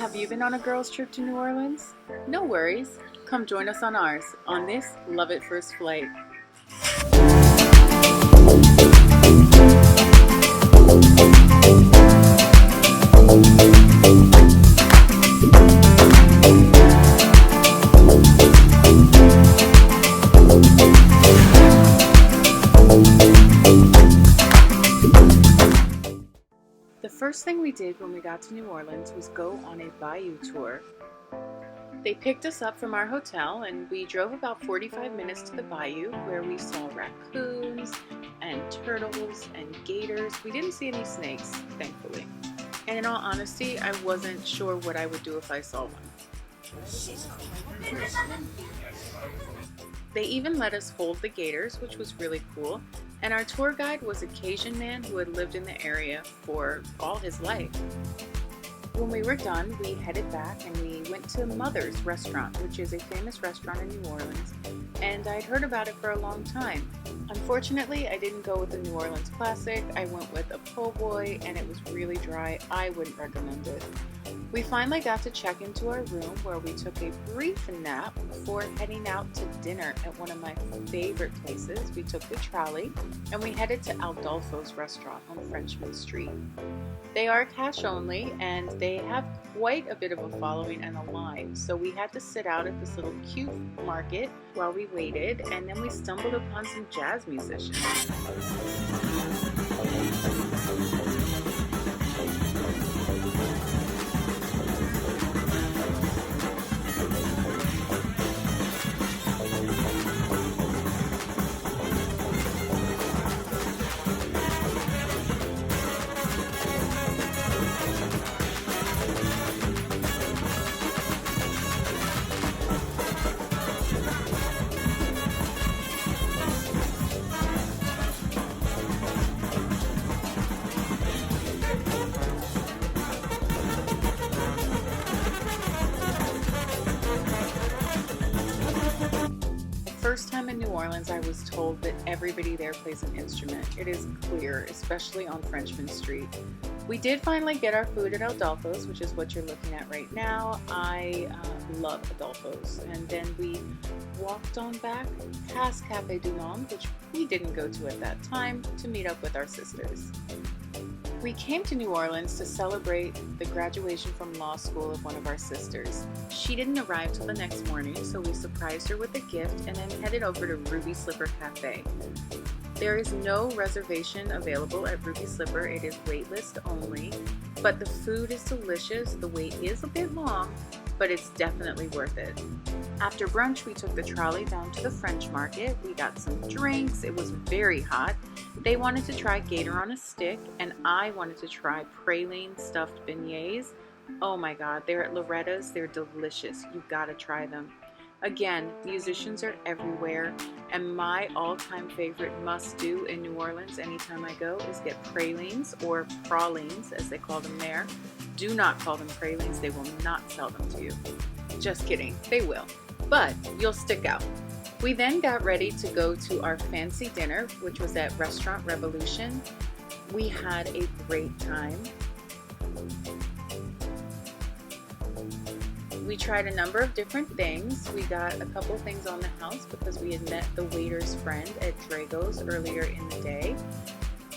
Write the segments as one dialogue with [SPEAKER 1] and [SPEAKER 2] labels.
[SPEAKER 1] Have you been on a girls' trip to New Orleans? No worries. Come join us on ours on this Love at First Flight. The first thing we did when we got to New Orleans was go on a bayou tour. They picked us up from our hotel and we drove about 45 minutes to the bayou where we saw raccoons and turtles and gators. We didn't see any snakes, thankfully. And in all honesty, I wasn't sure what I would do if I saw one. They even let us hold the gators, which was really cool. And our tour guide was a Cajun man who had lived in the area for all his life. When we were done, we headed back and we went to Mother's Restaurant, which is a famous restaurant in New Orleans, and I'd heard about it for a long time. Unfortunately, I didn't go with the New Orleans Classic. I went with a po' boy and it was really dry. I wouldn't recommend it. We finally got to check into our room where we took a brief nap before heading out to dinner at one of my favorite places. We took the trolley and we headed to Adolfo's restaurant on Frenchmen Street. They are cash only and they have quite a bit of a following and a line, so we had to sit out at this little cute market while we waited, and then we stumbled upon some jazz musicians. First time in New Orleans, I was told that everybody there plays an instrument. It is clear, especially on Frenchmen Street. We did finally get our food at Adolfo's, which is what you're looking at right now. I love Adolfo's. And then we walked on back past Café du Monde, which we didn't go to at that time, to meet up with our sisters. We came to New Orleans to celebrate the graduation from law school of one of our sisters. She didn't arrive till the next morning, so we surprised her with a gift and then headed over to Ruby Slipper Cafe. There is no reservation available at Ruby Slipper. It is waitlist only, but the food is delicious. The wait is a bit long, but it's definitely worth it. After brunch, we took the trolley down to the French market. We got some drinks. It was very hot. They wanted to try gator on a stick, and I wanted to try praline stuffed beignets. Oh my God, they're at Loretta's. They're delicious. You gotta try them. Again, musicians are everywhere, and my all-time favorite must-do in New Orleans anytime I go is get pralines, or pralines as they call them there. Do not call them pralines. They will not sell them to you. Just kidding. They will. But you'll stick out. We then got ready to go to our fancy dinner, which was at Restaurant Revolution. We had a great time. We tried a number of different things. We got a couple things on the house because we had met the waiter's friend at Drago's earlier in the day.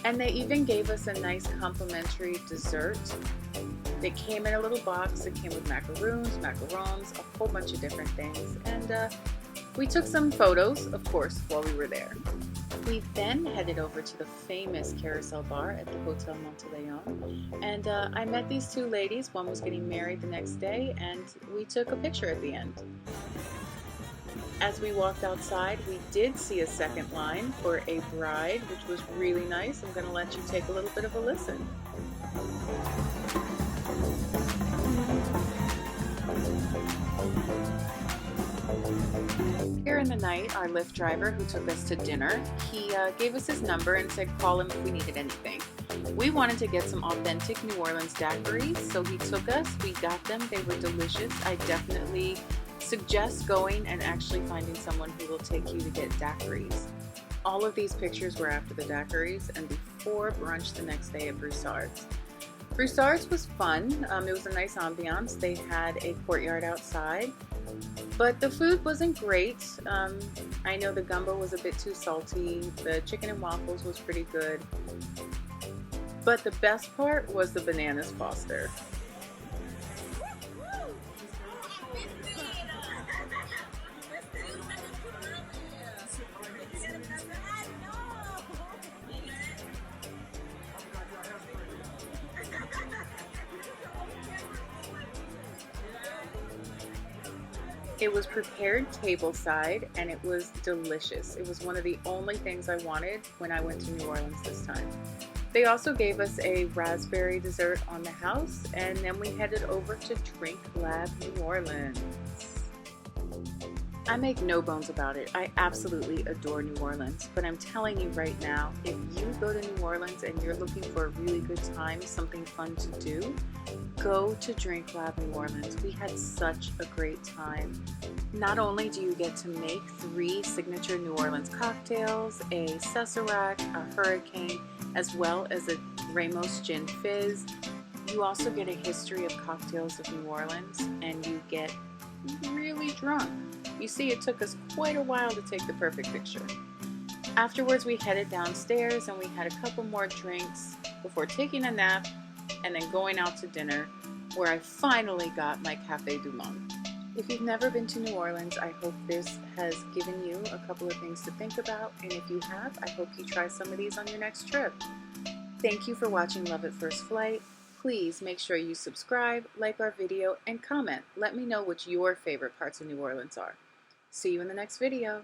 [SPEAKER 1] And they even gave us a nice complimentary dessert. They came in a little box. It came with macaroons, macarons, a whole bunch of different things. And we took some photos, of course, while we were there. We then headed over to the famous Carousel Bar at the Hotel Monteleone. And I met these two ladies. One was getting married the next day, and we took a picture at the end. As we walked outside, we did see a second line for a bride, which was really nice. I'm going to let you take a little bit of a listen. Here in the night, our Lyft driver who took us to dinner, he gave us his number and said call him if we needed anything. We wanted to get some authentic New Orleans daiquiris, so he took us, we got them, they were delicious. I definitely suggest going and actually finding someone who will take you to get daiquiris. All of these pictures were after the daiquiris and before brunch the next day at Broussard's. Broussard's was fun. It was a nice ambiance. They had a courtyard outside, but the food wasn't great. I know the gumbo was a bit too salty. The chicken and waffles was pretty good. But the best part was the bananas Foster. It was prepared tableside and it was delicious. It was one of the only things I wanted when I went to New Orleans this time. They also gave us a raspberry dessert on the house, and then we headed over to Drink Lab New Orleans. I make no bones about it. I absolutely adore New Orleans, but I'm telling you right now, if you go to New Orleans and you're looking for a really good time, something fun to do, go to Drink Lab New Orleans. We had such a great time. Not only do you get to make 3 signature New Orleans cocktails, a Sazerac, a Hurricane, as well as a Ramos Gin Fizz, you also get a history of cocktails of New Orleans, and you get really drunk. You see, it took us quite a while to take the perfect picture. Afterwards, we headed downstairs and we had a couple more drinks before taking a nap and then going out to dinner, where I finally got my Café du Monde. If you've never been to New Orleans, I hope this has given you a couple of things to think about, and if you have, I hope you try some of these on your next trip. Thank you for watching Love at First Flight. Please make sure you subscribe, like our video, and comment. Let me know what your favorite parts of New Orleans are. See you in the next video.